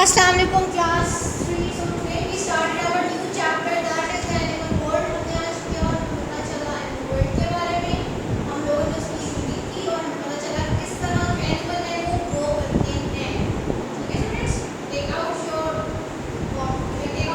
अस्सलाम वालेकुम class 3। So today we started our new chapter that is the animal world। हमने आज क्या पता चला animal world के बारे में। हम लोगों ने उसकी स्टडी की और हमें पता चला किस तरह जो एनिमल है वो ग्रो करते हैं। ठीक है students, take out your books today.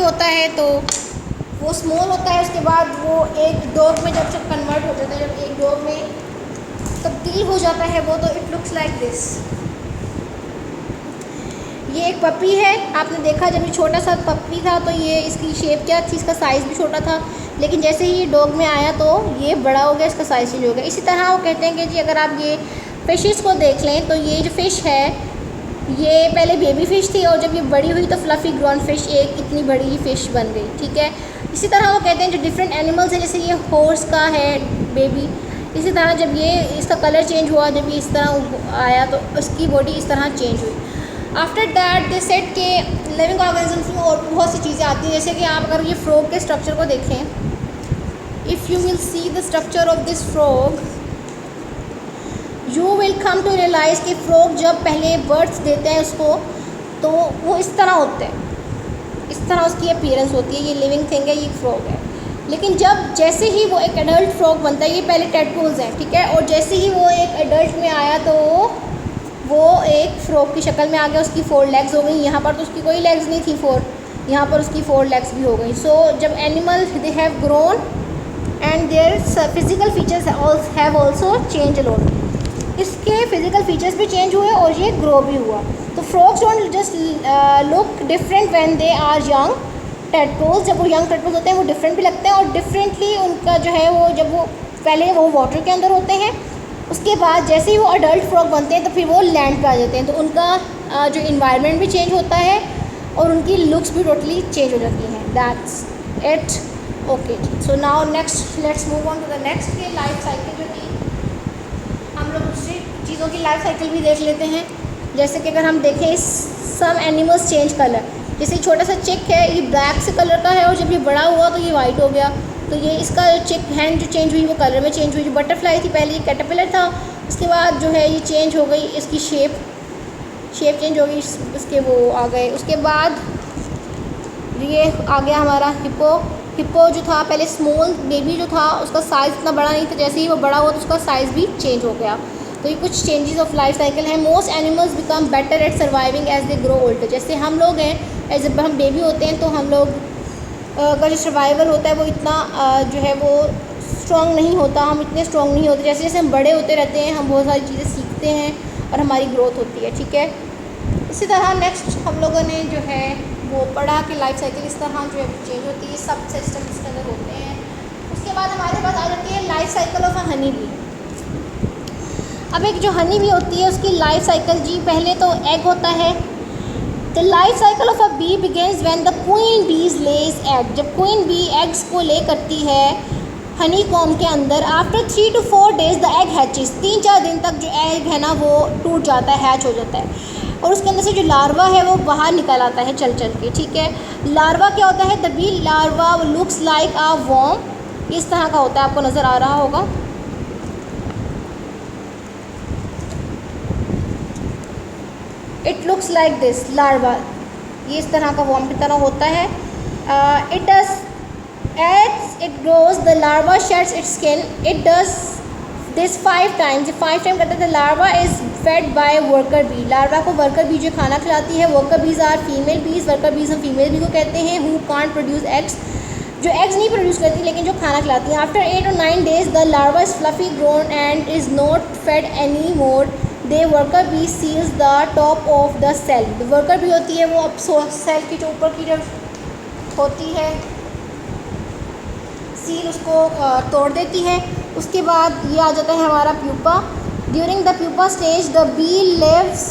होता है तो वो स्मॉल होता है, उसके बाद वो एक डॉग में जब कन्वर्ट हो जाता है, जब एक डॉग में तब्दील हो जाता है वो, तो इट लुक्स लाइक दिस। ये एक पपी है, आपने देखा जब ये छोटा सा पपी था तो ये इसकी शेप क्या थी, इसका साइज़ भी छोटा था, लेकिन जैसे ही ये डॉग में आया तो ये बड़ा हो गया, इसका साइज़ चेंज हो गया। इसी तरह वो कहते हैं कि जी अगर आप ये फ़िशेस को देख लें तो ये जो फ़िश है ये पहले बेबी फ़िश थी और जब ये बड़ी हुई तो फ्लफ़ी ग्रॉन फ़िश एक इतनी बड़ी फ़िश बन गई। ठीक है, इसी तरह वो कहते हैं जो डिफरेंट एनिमल्स हैं, जैसे ये हॉर्स का है बेबी, इसी तरह जब ये इसका कलर चेंज हुआ, जब ये इस तरह आया तो उसकी बॉडी इस तरह चेंज हुई। आफ्टर दैट दे सेट के लिविंग ऑर्गेनिजम्स में और बहुत सी चीज़ें आती हैं, जैसे कि आप अगर ये फ्रॉग के स्ट्रक्चर को देखें, if you will see the structure of this frog you will come to realise कि फ्रॉग जब पहले बर्ड्स देते हैं उसको तो वो इस तरह होते हैं, इस तरह उसकी अपीयरेंस होती है। ये लिविंग थिंग है, ये फ्रॉग है। लेकिन जब जैसे ही वो एक एडल्ट फ्रॉग बनता है, ये पहले टेडपोल्स हैं, ठीक है, और जैसे ही वो एक एडल्ट में आया तो वो एक फ्रॉग की शक्ल में आ गया। उसकी 4 लेग्स हो गई, यहाँ पर तो उसकी कोई लेग्स नहीं थी 4, यहाँ पर उसकी 4 लेग्स भी हो गई। सो जब animal they have grown and their physical features have also change alone, इसके फिजिकल फीचर्स भी चेंज हुए और ये ग्रो भी हुआ। तो frogs don't just look different when they are young tadpoles, जब वो यंग टेडपोल्स होते हैं वो डिफरेंट भी लगते हैं, और डिफरेंटली उनका जो है वो जब वो पहले वो वाटर के अंदर होते हैं, उसके बाद जैसे ही वो अडल्ट फ्रॉग बनते हैं तो फिर वो लैंड पे आ जाते हैं, तो उनका जो इन्वायरमेंट भी चेंज होता है और उनकी लुक्स भी टोटली चेंज हो जाती हैं। That's it. Okay, so now next let's move on to the next के लाइफ साइकिल जो थी। हम लोग दूसरी चीज़ों की लाइफ साइकिल भी देख लेते हैं, जैसे कि अगर हम देखें सम एनिमल्स चेंज कलर, जैसे छोटा सा चिक है, ये ब्लैक से कलर का है और जब ये बड़ा हुआ तो ये वाइट हो गया, तो ये इसका चिक हैंड जो चेंज हुई वो कलर में चेंज हुई। जो बटरफ्लाई थी पहले ये कैटरपिलर था, उसके बाद जो है ये चेंज हो गई, इसकी शेप चेंज हो गई, इसके वो आ गए। उसके बाद ये आ गया हमारा हिप्पो जो था पहले स्मॉल बेबी जो था उसका साइज़ इतना बड़ा नहीं था, जैसे ही वो बड़ा हुआ तो उसका साइज़ भी चेंज हो गया। तो ये कुछ चेंजेस ऑफ लाइफ साइकिल हैं। Most animals become better at surviving as they grow older, जैसे हम लोग हैं, जब हम बेबी होते हैं तो हम लोग का जो सर्वाइवल होता है वो इतना जो है वो स्ट्रॉन्ग नहीं होता, हम इतने स्ट्रॉन्ग नहीं होते। जैसे जैसे हम बड़े होते रहते हैं हम बहुत सारी चीज़ें सीखते हैं और हमारी ग्रोथ होती है, ठीक है। इसी तरह नेक्स्ट हम लोगों ने जो है वो पढ़ा कि लाइफ साइकिल इस तरह जो है चेंज होती है, सब सिस्टम इसके अंदर होते हैं। उसके बाद हमारे पास आ जाती है life cycle of a honey bee. अब एक जो हनी बी होती है उसकी लाइफ साइकिल जी, पहले तो एग होता है। The life cycle of a bee begins when the queen bees lays egg, जब क्वीन बी एग्स को ले करती है हनी कॉम के अंदर। After 3 to 4 days the egg hatches, 3-4 दिन तक जो एग है ना वो टूट जाता है, हैच हो जाता है, और उसके अंदर से जो लार्वा है वो बाहर निकल आता है चल चल के, ठीक है। लार्वा क्या होता है, the bee larva looks like a worm, इस तरह का होता है, आपको नज़र आ रहा होगा। It looks like this larva, ये इस तरह का वॉर्म की तरह होता है। It does as it grows the larva sheds its skin, it does this 5 times, 5 time करते थे। Larva is fed by worker bee, larva को वर्कर बी जो खाना खिलाती है। वर्कर बीज आर फीमेल बीज, वर्कर बीज हम फीमेल बी को कहते हैं। हु कांट प्रोड्यूस एग्स, जो एग्स नहीं प्रोड्यूस करती लेकिन जो खाना खिलाती हैं। After 8 or 9 days the larva is fluffy grown and is not fed any more. The worker bee seals the top of the cell, worker bee होती है वो अब सेल की जो ऊपर की जो होती है सील उसको तोड़ देती है। उसके बाद ये आ जाता है हमारा pupa. During the pupa stage the bee lives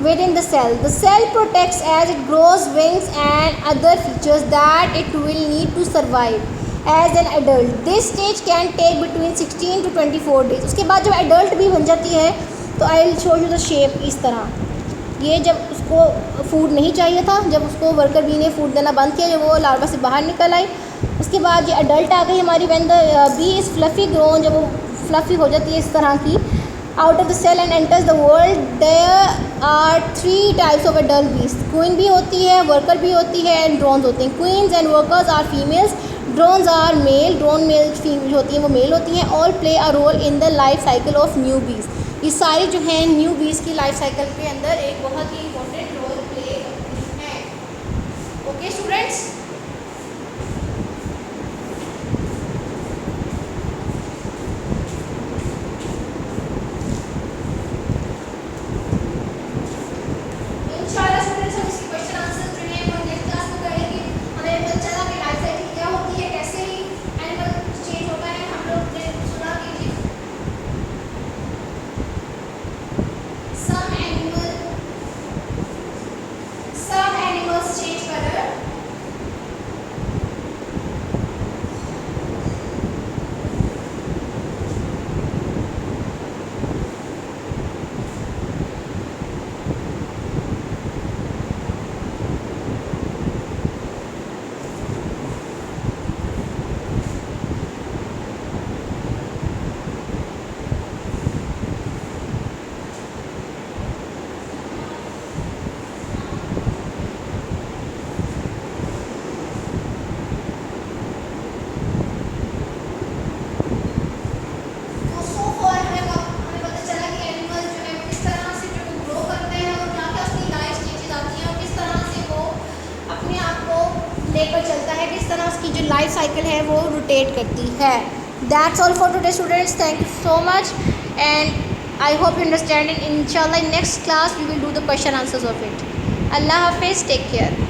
within the cell, the cell protects as it grows wings and other features that it will need to survive as an adult. This stage can take between 16 to 24 days। उसके बाद जब adult भी बन जाती है तो I will show you the shape इस तरह। ये जब उसको फूड नहीं चाहिए था, जब उसको वर्कर बी ने फूड देना बंद किया, जब वो लार्वा से बाहर निकल आई, उसके बाद ये अडल्ट आ गई हमारी। When the bee is fluffy grown, जब वो फ्लफ़ी हो जाती है इस तरह की, out of the cell and enters the world. There are 3 types of adult bees, queen भी होती है, वर्कर भी होती है एंड ड्रोन्स होते हैं। Queens and workers are females, drones are male, drone male female होती हैं वो मेल होती हैं। All play a role in the life cycle of new bees, ये सारी जो हैं न्यू बीज की लाइफ साइकिल के अंदर एक बहुत ही इंपॉर्टेंट रोल प्ले करती हैं। ओके स्टूडेंट्स, साइकिल है वो रोटेट करती है। That's all for today students, thank you so much and I hope you understand. इंशाल्लाह in next class we will do the question answers of it. अल्लाह हाफिज़, take care.